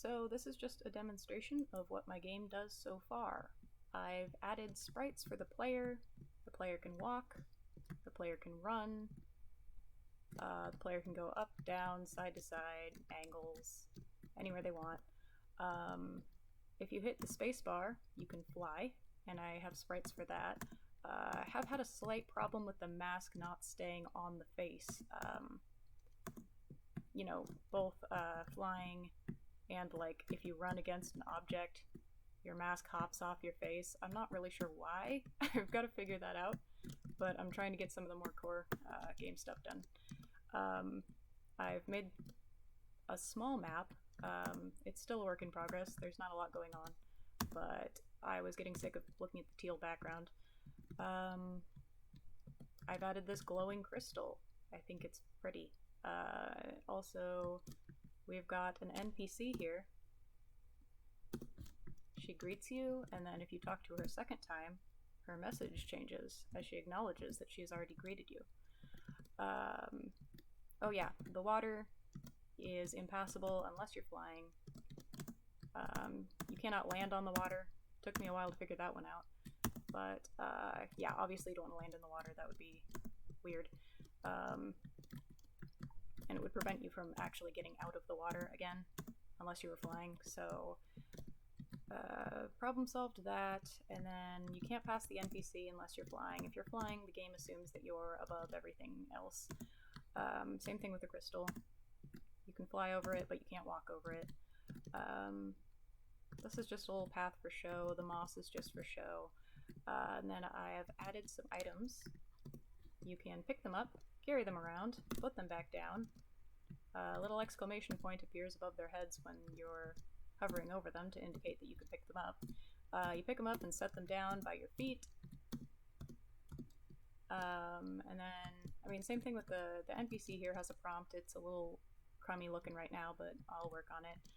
So this is just a demonstration of what my game does so far. I've added sprites for the player can walk, the player can run, the player can go up, down, side to side, angles, anywhere they want. If you hit the spacebar, you can fly, and I have sprites for that. I have had a slight problem with the mask not staying on the face. Both flying and like if you run against an object, your mask hops off your face. I'm not really sure why. I've got to figure that out, but I'm trying to get some of the more core game stuff done. I've made a small map. It's still a work in progress. There's not a lot going on, but I was getting sick of looking at the teal background. I've added this glowing crystal. I think it's pretty. Also, we've got an NPC here. She greets you, and then if you talk to her a second time, her message changes as she acknowledges that she has already greeted you. Oh yeah, the water is impassable unless you're flying. You cannot land on the water. Took me a while to figure that one out. But yeah, obviously you don't want to land in the water. That would be weird. And it would prevent you from actually getting out of the water again, unless you were flying. So problem solved that, and then you can't pass the NPC unless you're flying. If you're flying, the game assumes that you're above everything else. Same thing with the crystal. You can fly over it, but you can't walk over it. This is just a little path for show. The moss is just for show. And then I have added some items. You can pick them up, carry them around, put them back down. A little exclamation point appears above their heads when you're hovering over them to indicate that you can pick them up. You pick them up and set them down by your feet. And then, same thing with the NPC here has a prompt. It's a little crummy looking right now, but I'll work on it.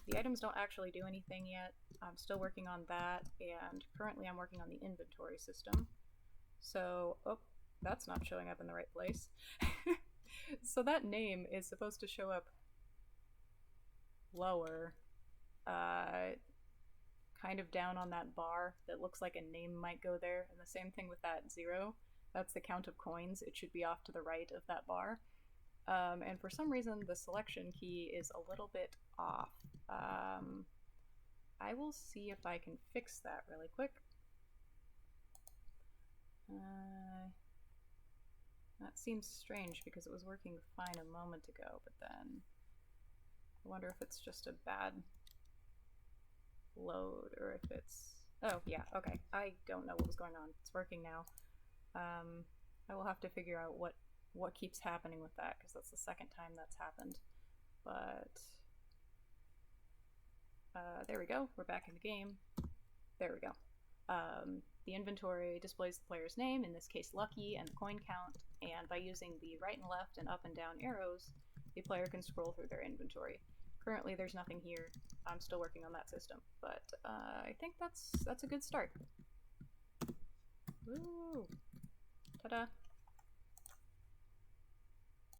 The items don't actually do anything yet. I'm still working on that, and currently I'm working on the inventory system. So, oh, that's not showing up in the right place. So that name is supposed to show up lower, kind of down on that bar that looks like a name might go there, and the same thing with that 0. That's the count of coins. It should be off to the right of that bar. And for some reason, the selection key is a little bit off. I will see if I can fix that really quick. That seems strange because it was working fine a moment ago, but then I wonder if it's just a bad load or if it's... Oh, yeah, okay. I don't know what was going on. It's working now. I will have to figure out what keeps happening with that, because that's the second time that's happened. But there we go. We're back in the game. There we go. The inventory displays the player's name, in this case Lucky, and the coin count, and by using the right and left and up and down arrows, the player can scroll through their inventory. Currently there's nothing here. I'm still working on that system, but I think that's a good start. Woo! Ta-da!